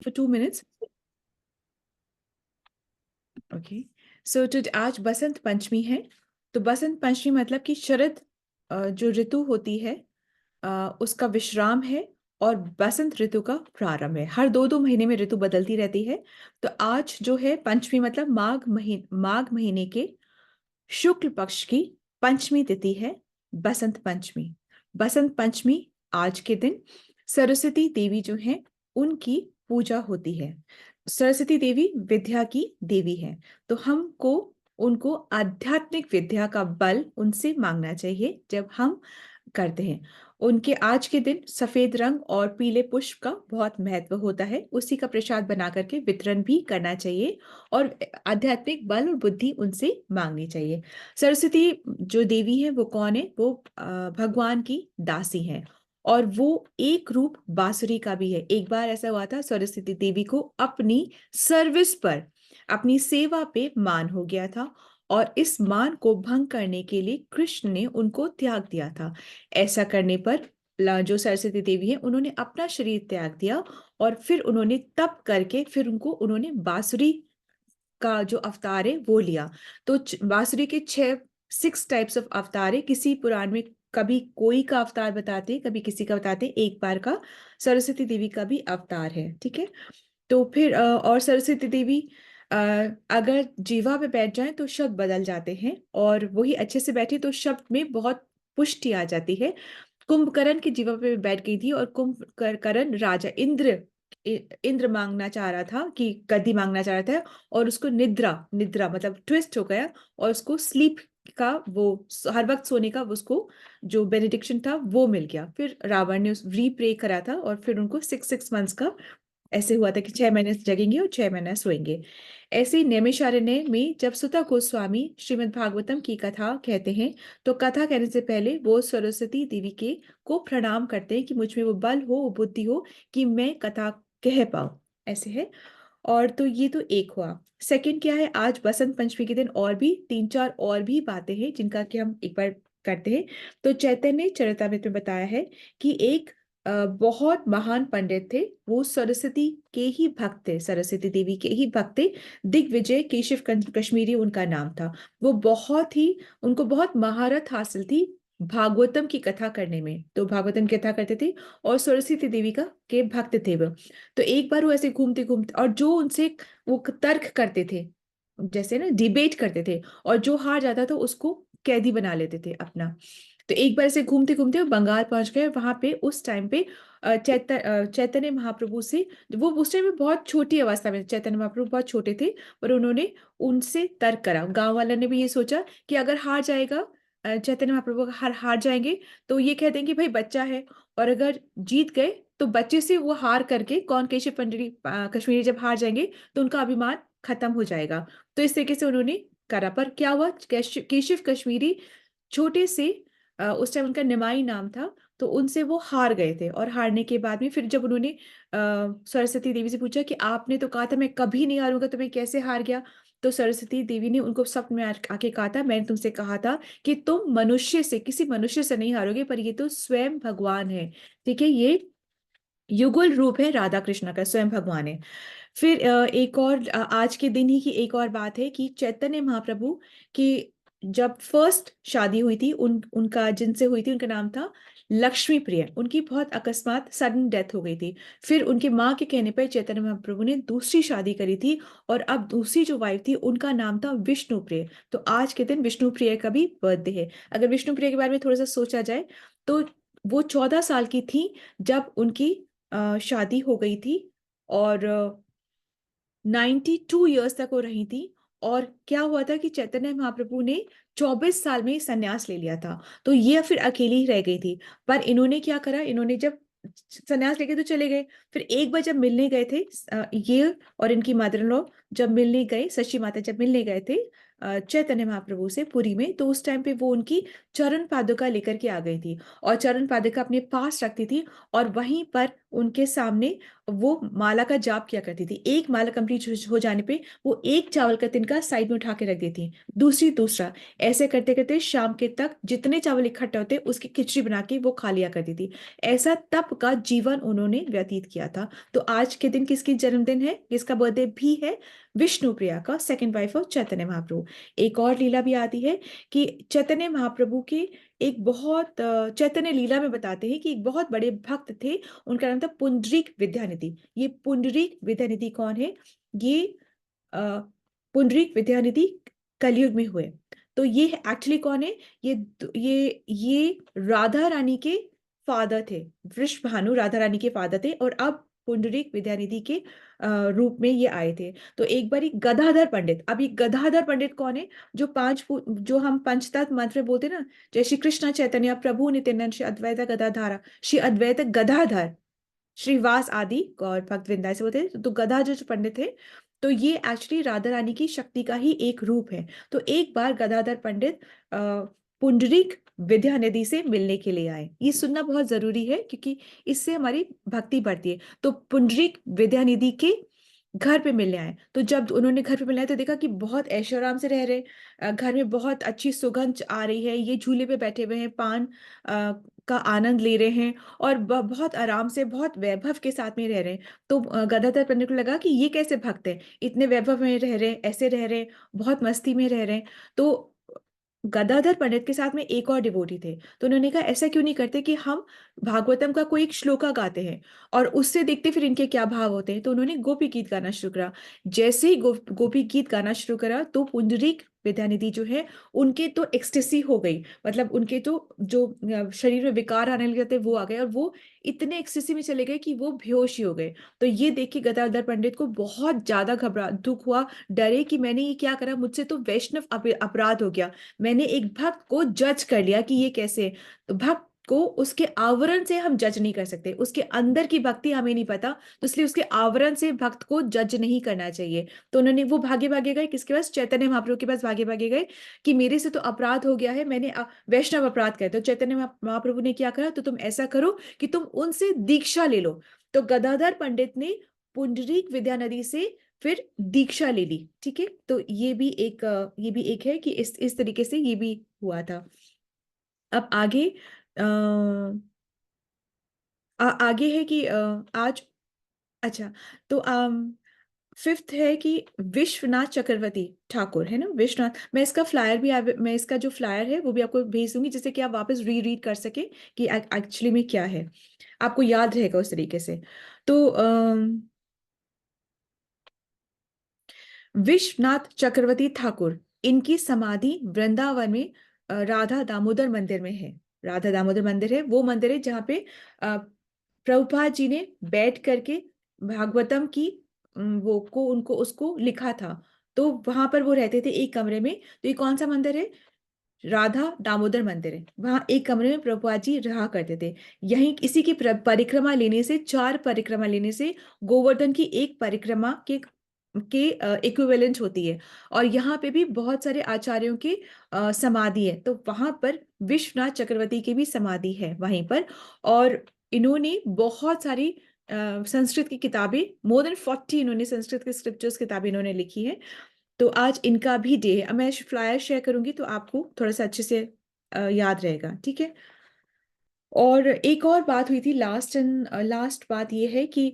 for 2 minutes. Okay, सो तो आज बसंत पंचमी है। तो बसंत पंचमी मतलब कि शरद जो ऋतु होती है उसका विश्राम है और बसंत ऋतु का प्रारंभ है। हर 2-2 महीने में ऋतु बदलती रहती है। तो आज जो है पंचमी मतलब माघ महीने के शुक्ल पक्ष की पंचमी तिथि है बसंत पंचमी। बसंत पंचमी आज के दिन सरस्वती देवी जो है उनकी पूजा होती है। सरस्वती देवी विद्या की देवी है। तो हमको उनको आध्यात्मिक विद्या का बल उनसे मांगना चाहिए जब हम करते हैं। उनके आज के दिन सफेद रंग और पीले पुष्प का बहुत महत्व होता है। उसी का प्रसाद बना करके वितरण भी करना चाहिए और आध्यात्मिक बल और बुद्धि उनसे मांगनी चाहिए। सरस्वती जो देवी है वो कौन है? वो भगवान की दासी है और वो एक रूप बांसुरी का भी है। एक बार ऐसा हुआ था, सरस्वती देवी को अपनी सर्विस पर, अपनी सेवा पे मान हो गया था और इस मान को भंग करने के लिए कृष्ण ने उनको त्याग दिया था। ऐसा करने पर जो सरस्वती देवी है उन्होंने अपना शरीर त्याग दिया और फिर उन्होंने तप करके फिर उन्होंने बांसुरी का जो अवतार है वो लिया। तो बांसुरी के 6 टाइप्स ऑफ अवतार है। किसी पुराण में कभी कोई का अवतार बताते, कभी किसी का बताते, एक बार का सरस्वती देवी का भी अवतार है। ठीक है। तो फिर और सरस्वती देवी अ, अगर जीवा पे बैठ जाए तो शब्द बदल जाते हैं और वही अच्छे से बैठे तो शब्द में बहुत पुष्टि आ जाती है। कुंभकर्ण की जीवा पे बैठ गई थी और कुंभकर्ण राजा इंद्र मांगना चाह रहा था कि गद्दी मांगना चाह रहा था और उसको निद्रा निद्रा मतलब ट्विस्ट हो गया और उसको स्लीप का वो हर वक्त सोने का उसको जो बेनिडिक्शन था वो मिल गया। फिर रावण ने उस रीप्रे करा था और फिर उनको 6 6 मंथ्स का ऐसे हुआ था कि 6 महीने जगेंगे और 6 महीने सोएंगे। ऐसे ही नैमिषारण्य में जब सुता गोस्वामी श्रीमद् भागवतम की कथा कहते हैं तो कथा कहने से पहले वो सरस्वती देवी के को प्रणाम करते हैं कि मुझ में वो बल हो, वो बुद्धि हो कि मैं कथा कह पाऊं। ऐसे है। और तो ये तो एक हुआ। सेकंड क्या है, आज बसंत पंचमी के दिन और भी 3 4 और भी बातें हैं जिनका कि हम एक बार करते हैं। तो चैतन्य चरितामृत में बताया है कि एक बहुत महान पंडित थे। वो सरस्वती के ही भक्त थे, सरस्वती देवी के ही भक्त थे। दिग्विजय केशव कश्मीरी उनका नाम था। वो बहुत ही, उनको बहुत महारत हासिल थी भागवतम की कथा करने में। तो भागवतम की कथा करते थे और सरस्वती देवी का के भक्त थे वो। तो एक बार वो ऐसे घूमते घूमते और जो उनसे वो तर्क करते थे, जैसे ना डिबेट करते थे, और जो हार जाता था उसको कैदी बना लेते थे अपना। तो एक बार से घूमते घूमते वो बंगाल पहुंच गए। वहां पे उस टाइम पे चैतन्य महाप्रभु से, वो उस टाइम में बहुत छोटी अवस्था में, चैतन्य महाप्रभु बहुत छोटे थे, पर उन्होंने उनसे तर्क करा। गांव वालों ने भी ये सोचा कि अगर हार जाएगा, चैतन्य महाप्रभु हार हार जाएंगे तो ये कह देंगे भाई बच्चा है, और अगर जीत गए तो बच्चे से वो हार करके कौन, केशव कश्मीरी जब हार जाएंगे तो उनका अभिमान खत्म हो जाएगा। तो इस तरीके से उन्होंने करा। पर क्या हुआ, केशव कश्मीरी छोटे से, उस टाइम उनका निमाई नाम था, तो उनसे वो हार गए थे। और हारने के बाद में फिर जब उन्होंने सरस्वती देवी से पूछा कि आपने तो कहा था मैं कभी नहीं हारूंगा, तो मैं कैसे हार गया? तो सरस्वती देवी ने उनको स्वप्न में आके कहा था, मैंने तुमसे कहा था कि तुम मनुष्य से, किसी मनुष्य से नहीं हारोगे, पर ये तो स्वयं भगवान है। ठीक है, ये युगल रूप है राधा कृष्ण का, स्वयं भगवान है। फिर एक और आज के दिन ही की एक और बात है कि चैतन्य महाप्रभु की जब फर्स्ट शादी हुई थी, उनका जिनसे हुई थी उनका नाम था लक्ष्मी प्रिय। उनकी बहुत अकस्मात सडन डेथ हो गई थी। फिर उनके माँ के कहने पर चैतन्य महाप्रभु ने दूसरी शादी करी थी और अब दूसरी जो वाइफ थी उनका नाम था विष्णु प्रिय। तो आज के दिन विष्णु प्रिय का भी बर्थडे है। अगर विष्णु प्रिय के बारे में थोड़ा सा सोचा जाए तो वो 14 साल की थी जब उनकी शादी हो गई थी और 92 ईयर्स तक वो रही थी। और क्या हुआ था कि चैतन्य महाप्रभु ने 24 साल में संन्यास ले लिया था, तो ये फिर अकेली ही रह गई थी। पर इन्होंने क्या करा, इन्होंने जब संन्यास लेके तो चले गए, फिर एक बार जब मिलने गए थे, ये और इनकी मदर इन लॉ जब मिलने गए, सची माता जब मिलने गए थे चैतन्य महाप्रभु से पुरी में, तो उस टाइम पे वो उनकी चरण पादुका लेकर के आ गई थी और चरण पादुका अपने पास रखती थी और वहीं पर उनके सामने वो माला का जाप किया करती थी। एक माला कंप्लीट हो जाने पे वो एक चावल का तिनका साइड में उठा के रख देती, दूसरी दूसरा, ऐसे करते करते शाम के तक जितने चावल इकट्ठा होते उसकी खिचड़ी बना के वो खा लिया करती थी। ऐसा तप का जीवन उन्होंने व्यतीत किया था। तो आज के दिन किसकी जन्मदिन है, किसका बर्थडे भी है? विष्णु प्रिया का, second wife of Chaitanya Mahaprabhu. एक और लीला भी आती है कि चैतन्य महाप्रभु के एक बहुत चैतन्य लीला में बताते हैं कि एक बहुत बड़े भक्त थे, उनका नाम था पुंडरीक विद्यानिधि। ये पुंडरीक विद्यानिधि कौन है? ये अ, पुंडरीक विद्यानिधि कलयुग में हुए। तो ये एक्चुअली कौन है? ये राधा रानी के फादर थे। वृषभानु राधा रानी के फादर थे, और अब पुंडरीक विद्यानिधि के रूप में ये आए थे। तो एक बारी गदाधर पंडित, अब ये गदाधर पंडित कौन है? जो जो हम पंचतत्व मंत्र में बोलते हैं ना, जय श्री कृष्ण चैतन्य प्रभु नित्यानंद श्री अद्वैत गदाधारा श्री अद्वैत गदाधर श्रीवास आदि गौर भक्त वृंदा से बोलते हैं। तो गदाधर जो पंडित थे, तो ये एक्चुअली राधा रानी की शक्ति का ही एक रूप है। तो एक बार गदाधर पंडित पुंडरीक विद्यानिधि से मिलने के लिए आए। ये सुनना बहुत जरूरी है क्योंकि इससे हमारी भक्ति बढ़ती है। तो पुंडरीक विद्यानिधि के घर पे मिलने आए। तो जब उन्होंने घर पे मिलने आए तो देखा कि बहुत ऐशो आराम से रह रहे, घर में बहुत अच्छी सुगंध आ रही है, ये झूले पे बैठे हुए हैं, पान का आनंद ले रहे हैं, और बहुत आराम से बहुत वैभव के साथ में रह रहे हैं। तो गदाधर पंडित को लगा कि ये कैसे भक्त है, इतने वैभव में रह रहे हैं, ऐसे रह रहे हैं, बहुत मस्ती में रह रहे हैं। तो गदाधर पंडित के साथ में एक और डिवोटी थे। तो उन्होंने कहा ऐसा क्यों नहीं करते कि हम भागवतम का कोई एक श्लोका गाते हैं और उससे देखते फिर इनके क्या भाव होते हैं। तो उन्होंने गोपी गीत गाना शुरू करा। जैसे ही गोपी गीत गाना शुरू करा तो पुंडरीक विद्यानिधि जो है, उनके तो एक्सटेसी हो गई, मतलब उनके तो जो शरीर में विकार आने लगे थे वो आ गए, और वो इतने एक्सटेसी में चले गए कि वो बेहोश ही हो गए। तो ये देख के गदाधर पंडित को बहुत ज्यादा घबरा दुख हुआ, डरे कि मैंने ये क्या करा, मुझसे तो वैष्णव अपराध हो गया, मैंने एक भक्त को जज कर लिया कि ये कैसे। तो भक्त को उसके आवरण से हम जज नहीं कर सकते, उसके अंदर की भक्ति हमें नहीं पता, तो इसलिए उसके आवरण से भक्त को जज नहीं करना चाहिए। तो उन्होंने वो भागे भागे गए किसके पास? चैतन्य महाप्रभु के पास भागे भागे गए कि मेरे से तो अपराध हो गया है, मैंने वैष्णव अपराध किया। तो चैतन्य महाप्रभु ने क्या कहा? तो तुम ऐसा करो कि तुम उनसे दीक्षा ले लो। तो गदाधर पंडित ने पुंडरीक विद्यानिधि से फिर दीक्षा ले ली। ठीक है, तो ये भी एक है कि इस तरीके से ये भी हुआ था। अब आगे अ, आगे है कि आज, अच्छा, तो फिफ्थ है कि विश्वनाथ चक्रवर्ती ठाकुर है ना, विश्वनाथ। मैं इसका फ्लायर भी मैं इसका जो फ्लायर है वो भी आपको भेज दूंगी, जिससे कि आप वापस रीड कर सके कि एक्चुअली में क्या है, आपको याद रहेगा उस तरीके से। तो विश्वनाथ चक्रवर्ती ठाकुर, इनकी समाधि वृंदावन में राधा दामोदर मंदिर में है। राधा दामोदर मंदिर है, वो मंदिर है जहाँ पे प्रभुपाद जी ने बैठ करके भागवतम की वो को उनको उसको लिखा था। तो वहां पर वो रहते थे एक कमरे में। तो ये कौन सा मंदिर है? राधा दामोदर मंदिर है। वहां एक कमरे में प्रभुपाद जी रहा करते थे। यहीं इसी की परिक्रमा लेने से, 4 परिक्रमा लेने से गोवर्धन की एक परिक्रमा के इक्विवेलेंट होती है। और यहाँ पे भी बहुत सारे आचार्यों की समाधि है। तो वहां पर विश्वनाथ चक्रवर्ती की भी समाधि है वहीं पर। और इन्होंने बहुत सारी संस्कृत की किताबें, मोर देन 40 इन्होंने संस्कृत के स्क्रिप्चर्स किताबें इन्होंने लिखी है। तो आज इनका भी डे है। अब मैं फ्लायर शेयर करूंगी तो आपको थोड़ा सा अच्छे से याद रहेगा। ठीक है। और एक और बात हुई थी, लास्ट बात ये है कि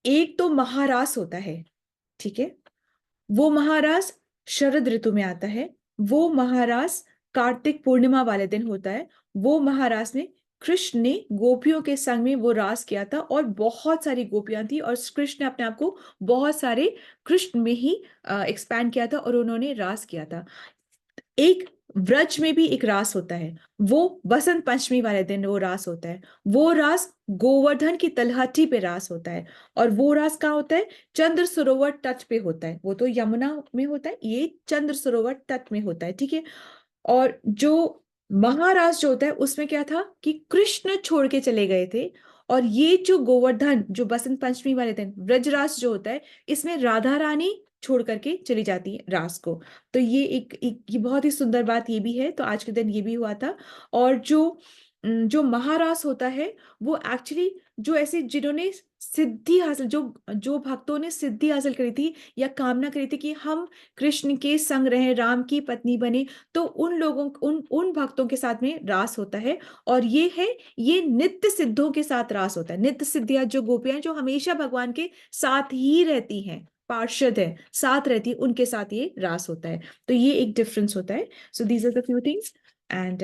एक तो महारास होता है। ठीक है, वो महारास शरद ऋतु में आता है। वो महारास कार्तिक पूर्णिमा वाले दिन होता है। वो महारास में कृष्ण ने गोपियों के संग में वो रास किया था, और बहुत सारी गोपियां थी, और कृष्ण ने अपने आप को बहुत सारे कृष्ण में ही एक्सपैंड किया था, और उन्होंने रास किया था। एक व्रज में भी एक रास होता है, वो बसंत पंचमी वाले दिन वो रास होता है। वो रास गोवर्धन की तलहटी पे रास होता है। और वो रास कहाँ होता है? चंद्र सरोवर तट पे होता है। वो तो यमुना में होता है, ये चंद्र सरोवर तट में होता है। ठीक है। और जो महारास जो होता है उसमें क्या था कि कृष्ण छोड़ के चले गए थे। और ये जो गोवर्धन, जो बसंत पंचमी वाले दिन व्रजरास जो होता है, इसमें राधा रानी छोड़ करके चली जाती है रास को। तो ये बहुत ही सुंदर बात ये भी है। तो आज के दिन ये भी हुआ था। और जो महारास होता है वो एक्चुअली जो ऐसे जिन्होंने सिद्धि हासिल, जो जो भक्तों ने सिद्धि हासिल करी थी या कामना करी थी कि हम कृष्ण के संग रहें, राम की पत्नी बने, तो उन लोगों, उन उन भक्तों के साथ में रास होता है। और ये है, ये नित्य सिद्धों के साथ रास होता है। नित्य सिद्धियां जो गोपियां जो हमेशा भगवान के साथ ही रहती हैं, पार्षद है, साथ रहती है, उनके साथ ये रास होता है। तो ये एक डिफरेंस होता है। So these are the few things. And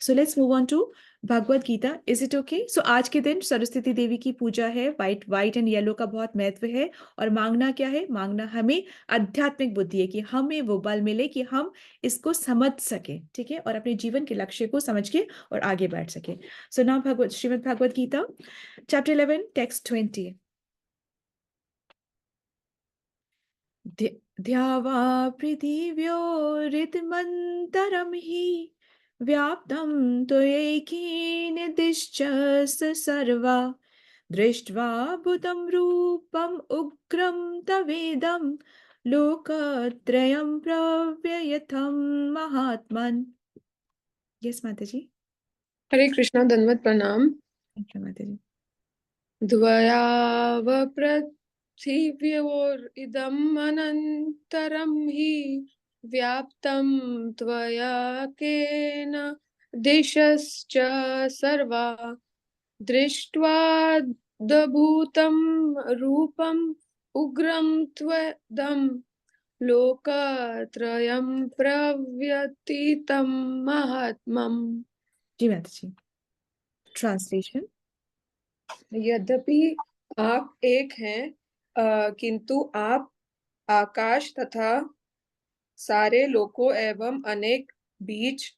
so let's move on to Bhagavad Gita. Is it okay? So आज के दिन सरस्वती देवी की पूजा है। वाइट वाइट एंड येलो का बहुत महत्व है। और मांगना क्या है? मांगना हमें आध्यात्मिक बुद्धि है, कि हमें वो बल मिले कि हम इसको समझ सके, ठीक है, और अपने जीवन के लक्ष्य को समझ के और आगे बढ़ सके। सो नाउ भगवत श्रीमद् भगवत गीता चैप्टर 11 टेक्स्ट 20। ध्यावा पृथिव्योरिदमन्तरं हि व्याप्तं त्वयैकेन दिशश्च सर्वा दृष्ट्वा भूतं रूपम् उग्रं तवेदं लोकत्रयं प्रव्ययथं महात्मन्। यस माता जी। हरे कृष्णा, दंडवत प्रणाम। थैंक यू माता जी। द्वयाव पृथिव्योरिदम् अनन्तरं हि व्याप्तं त्वया केन दिशश्च सर्वा दृष्ट्वाद्भुतं रूपम् उग्रं त्वदं लोकत्रयं प्रव्यथितं महात्मम्। जी माता जी। ट्रांसलेशन। यद्यपि आप एक हैं, किंतु आप आकाश तथा सारे लोकों एवं अनेक बीच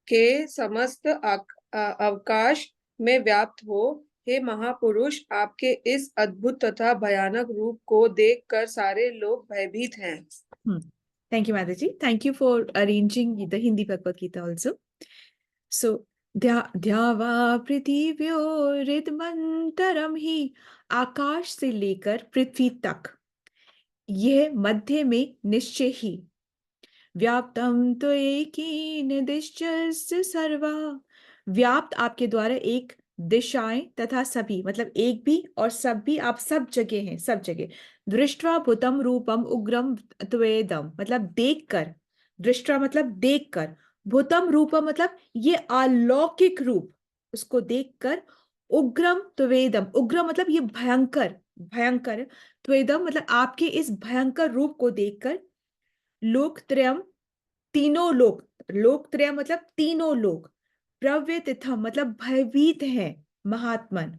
के समस्त अवकाश में व्याप्त हो। हे महापुरुष, आपके इस अद्भुत तथा भयानक रूप को देखकर सारे लोग भयभीत हैं। Thank you, Mataji. Thank you for arranging the Hindi Bhagavad Gita also. So, ध्यावा पृथिव्योरिदमन्तरं हि, आकाश से लेकर पृथ्वी तक, यह मध्य में निश्चय ही, व्याप्तम तो एकेन दिशश्च सर्वा, व्याप्त आपके द्वारा एक, दिशाएं तथा सभी, मतलब एक भी और सब भी, आप सब जगह हैं, सब जगह। दृष्ट्वा भूतम रूपम उग्रम त्वेदम, मतलब देखकर, दृष्ट्वा मतलब देखकर, भूतम रूपम मतलब ये अलौकिक रूप, उसको देखकर, उग्रम त्वेदम, उग्रम मतलब ये भयंकर, भयंकर, त्वेदम मतलब आपके इस भयंकर रूप को देखकर, लोकत्रयम तीनों लोक, लोकत्रय मतलब तीनों लोक, प्रव्यथितम मतलब भयभीत है, महात्मन,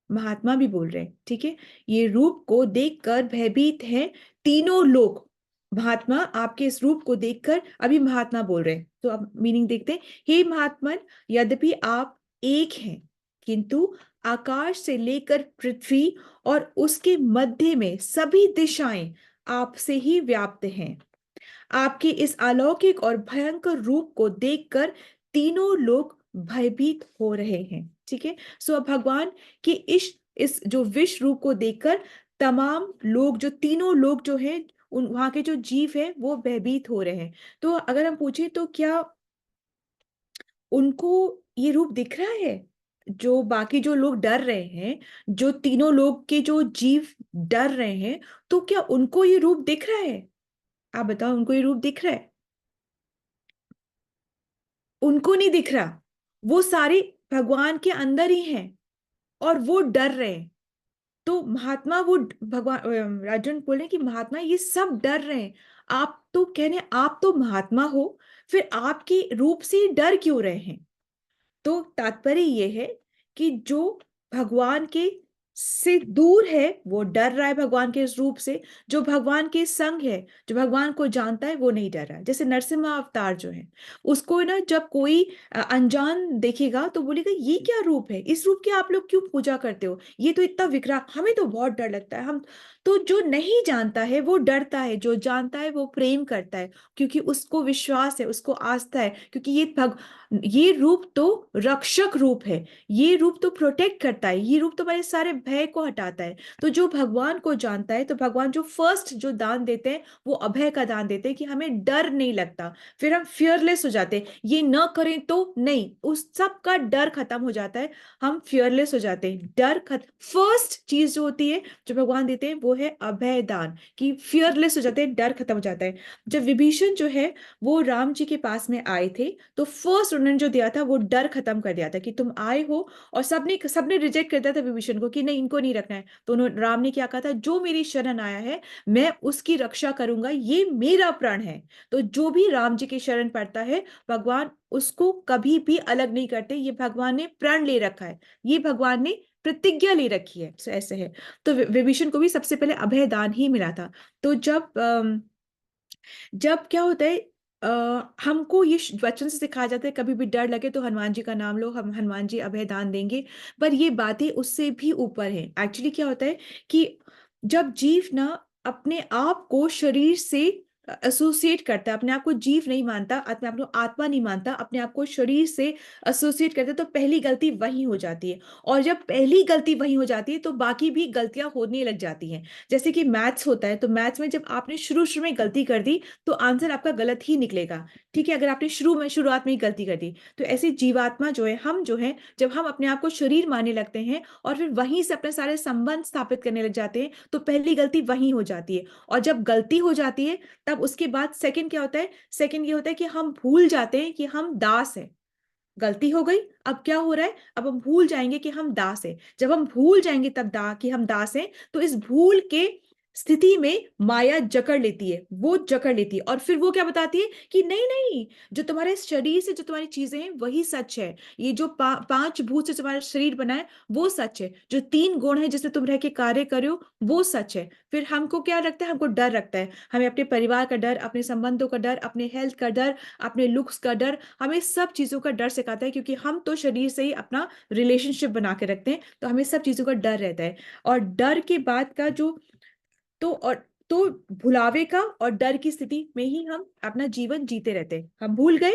महात्मा भी बोल रहे हैं, ठीक है, ये रूप को देखकर भयभीत है तीनों लोग। महात्मा आपके इस रूप को देखकर, अभी महात्मा बोल रहे हैं, तो अब मीनिंग देखते हैं। हे महात्मन, यद्यपि आप एक हैं, किंतु आकाश से लेकर पृथ्वी और उसके मध्य में सभी दिशाएं आपसे ही व्याप्त हैं। आपके इस अलौकिक और भयंकर रूप को देखकर तीनों लोग भयभीत हो रहे हैं, ठीक है। सो अब भगवान के इस जो विश्व रूप को देखकर तमाम लोग, जो तीनों लोग जो हैं, उन वहां के जो जीव हैं, वो भयभीत हो रहे हैं। तो अगर हम पूछें तो क्या उनको ये रूप दिख रहा है? जो बाकी जो लोग डर रहे हैं, जो तीनों लोग के जो जीव डर रहे हैं, तो क्या उनको ये रूप दिख रहा है? आप बताओ, उनको ये रूप दिख रहा है? उनको नहीं दिख रहा। वो सारे भगवान के अंदर ही हैं और वो डर रहे हैं। तो महात्मा, वो भगवान, अर्जुन बोले कि महात्मा ये सब डर रहे हैं, आप तो कहने आप तो महात्मा हो, फिर आपके रूप से डर क्यों रहे हैं? तो तात्पर्य ये है कि जो भगवान के से दूर है वो डर रहा है भगवान के इस रूप से, जो भगवान के संग है, जो भगवान को जानता है, वो नहीं डर रहा है। जैसे नरसिम्हा अवतार जो है, उसको ना जब कोई अनजान देखेगा तो बोलेगा ये क्या रूप है, इस रूप की आप लोग क्यों पूजा करते हो, ये तो इतना विकराल, हमें तो बहुत डर लगता है। हम तो, जो नहीं जानता है वो डरता है, जो जानता है वो प्रेम करता है, क्योंकि उसको विश्वास है, उसको आस्था है, क्योंकि ये रूप तो रक्षक रूप है, ये रूप तो प्रोटेक्ट करता है, ये रूप तो हमारे सारे भय को हटाता है। तो जो भगवान को जानता है, तो भगवान जो फर्स्ट जो दान देते हैं वो अभय का दान देते हैं, कि हमें डर नहीं लगता, फिर हम फियरलेस हो जाते हैं, ये न करें तो नहीं, उस सब का डर खत्म हो जाता है, हम फियरलेस हो जाते हैं, डर खत्म। फर्स्ट चीज जो होती है जो भगवान देते हैं वो है अभय दान, कि फियरलेस हो जाते हैं, डर खत्म हो जाता है। जब विभीषण जो है वो राम जी के पास में आए थे, तो फर्स्ट उन्होंने जो दिया था वो डर खत्म कर दिया था, कि तुम आए हो, और सबने सबने रिजेक्ट कर दिया था विभीषण को कि नहीं, इनको नहीं रखना है, तो उन्होंने, राम ने क्या कहा था, जो मेरी शरण आया है मैं उसकी रक्षा करूंगा, ये मेरा प्रण है। तो जो भी राम जी की शरण पड़ता है, भगवान उसको कभी भी अलग नहीं करते, ये भगवान ने प्रण ले रखा है, ये भगवान ने प्रतिज्ञा ले रखी है। तो ऐसे है। तो विभीषण को भी सबसे पहले अभय दान ही मिला था। तो जब क्या होता है, हमको ये बचपन से सिखाया जाता है, कभी भी डर लगे तो हनुमान जी का नाम लो, हम हनुमान जी अभय दान देंगे। पर ये बातें उससे भी ऊपर है। एक्चुअली क्या होता है कि जब जीव ना अपने आप को शरीर से एसोसिएट करता है, अपने आप को जीव नहीं मानता, अपने आप को आत्मा नहीं मानता, अपने आप को शरीर से एसोसिएट करता है, तो पहली गलती वही हो जाती है। और जब पहली गलती वही हो जाती है तो बाकी भी गलतियां होने लग जाती हैं। जैसे कि मैथ्स होता है, तो मैथ्स में जब आपने शुरू शुरू में गलती कर दी तो आंसर आपका गलत ही निकलेगा। ठीक है, अगर आपने शुरुआत में ही गलती कर दी। तो ऐसी जीवात्मा जो है, हम जो है, जब हम अपने आप को शरीर मानने लगते हैं और फिर वहीं से अपने सारे संबंध स्थापित करने लग जाते हैं, तो पहली गलती वही हो जाती है। और जब गलती हो जाती है तब उसके बाद सेकंड क्या होता है, सेकंड ये होता है कि हम भूल जाते हैं कि हम दास हैं। गलती हो गई, अब क्या हो रहा है, अब हम भूल जाएंगे कि हम दास हैं। जब हम भूल जाएंगे तब कि हम दास हैं, तो इस भूल के स्थिति में माया जकड़ लेती है, वो जकड़ लेती है, और फिर वो क्या बताती है कि नहीं नहीं, जो तुम्हारे शरीर से जो तुम्हारी चीजें हैं वही सच है, ये जो पांच भूत से तुम्हारा शरीर बना है वो सच है, जो तीन गुण है जिससे तुम रह के कार्य करो वो सच है। फिर हमको क्या लगता है, हमको डर लगता है, हमें अपने परिवार का डर, अपने संबंधों का डर, अपने हेल्थ का डर, अपने लुक्स का डर, हमें सब चीजों का डर सिखाता है, क्योंकि हम तो शरीर से ही अपना रिलेशनशिप बना के रखते हैं, तो हमें सब चीजों का डर रहता है। और डर के बाद का जो, तो और तो भुलावे का और डर की स्थिति में ही हम अपना जीवन जीते रहते हैं। हम भूल गए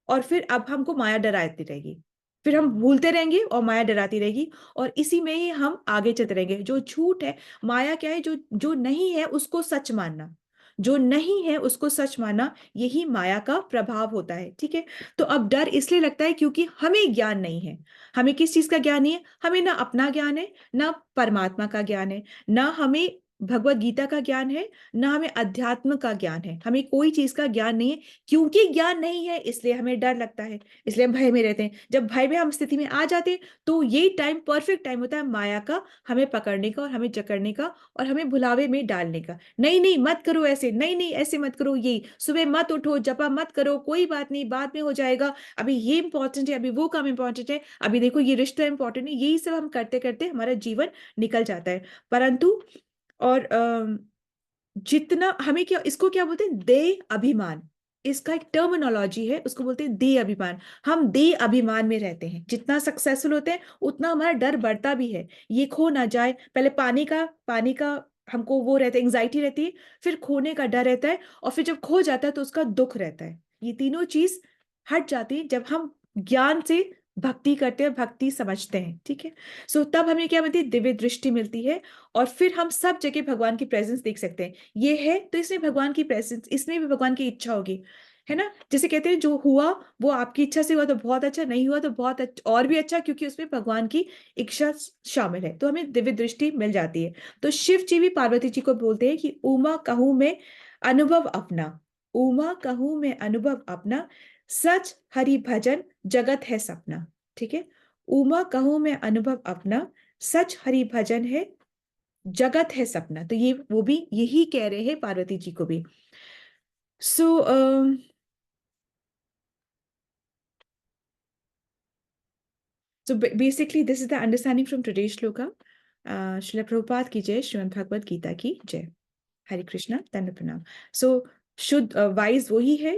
और फिर अब हमको माया डराती रहेगी, फिर हम भूलते रहेंगे और माया डराती रहेगी, और इसी में ही हम आगे चलते रहेंगे। जो झूठ है, माया क्या है, जो जो नहीं है उसको सच मानना, जो नहीं है उसको सच मानना, यही माया का प्रभाव होता है। ठीक है। तो अब डर इसलिए लगता है क्योंकि हमें ज्ञान नहीं है। हमें किस चीज का ज्ञान नहीं है, हमें ना अपना ज्ञान है, ना परमात्मा का ज्ञान है, ना हमें भगवत गीता का ज्ञान है, ना हमें अध्यात्म का ज्ञान है, हमें कोई चीज का ज्ञान नहीं है। क्योंकि ज्ञान नहीं है इसलिए हमें डर लगता है, इसलिए हम भय में रहते हैं। जब भय में हम स्थिति में आ जाते हैं, तो ये टाइम परफेक्ट टाइम होता है माया का, हमें पकड़ने का और हमें जकड़ने का और हमें भुलावे में डालने का। नहीं नहीं मत करो ऐसे, नहीं नहीं ऐसे मत करो, ये सुबह मत उठो, जपा मत करो, कोई बात नहीं, बाद में हो जाएगा, अभी ये इंपॉर्टेंट है, अभी वो काम इंपॉर्टेंट है, अभी देखो ये रिश्ता इंपॉर्टेंट है, यही सब हम करते करते हमारा जीवन निकल जाता है। परंतु और जितना हमें क्या, इसको क्या बोलते हैं, दे अभिमान, इसका एक टर्मिनोलॉजी है, उसको बोलते हैं दे अभिमान। हम दे अभिमान में रहते हैं, जितना सक्सेसफुल होते हैं उतना हमारा डर बढ़ता भी है, ये खो ना जाए। पहले पानी का हमको वो रहता है, एंग्जाइटी रहती है, फिर खोने का डर रहता है, और फिर जब खो जाता है तो उसका दुख रहता है। ये तीनों चीज हट जाती है जब हम ज्ञान से भक्ति करते हैं, भक्ति समझते हैं। ठीक है। सो तब हमें क्या मिलती है, दिव्य दृष्टि मिलती है, और फिर हम सब जगह भगवान की प्रेजेंस देख सकते हैं। ये है तो इसमें भगवान की प्रेजेंस, इसमें भी भगवान की इच्छा होगी, है ना। जैसे कहते हैं जो हुआ वो आपकी इच्छा से हुआ तो बहुत अच्छा, नहीं हुआ तो बहुत अच्छा, और भी अच्छा, क्योंकि उसमें भगवान की इच्छा शामिल है, तो हमें दिव्य दृष्टि मिल जाती है। तो शिव जी भी पार्वती जी को बोलते हैं कि उमा कहूं मैं अनुभव अपना, उमा कहूं मैं अनुभव अपना, सच हरि भजन जगत है सपना। ठीक है। उमा कहूं मैं अनुभव अपना, सच हरि भजन है जगत है सपना। तो ये वो भी यही कह रहे हैं पार्वती जी को भी। So basically this is the understanding from today shloka. Srila Prabhupada की जय, श्रीमद् भगवत गीता की जय। हरे कृष्णा, दंड प्रणाम। सो शुद्ध वाइज वही है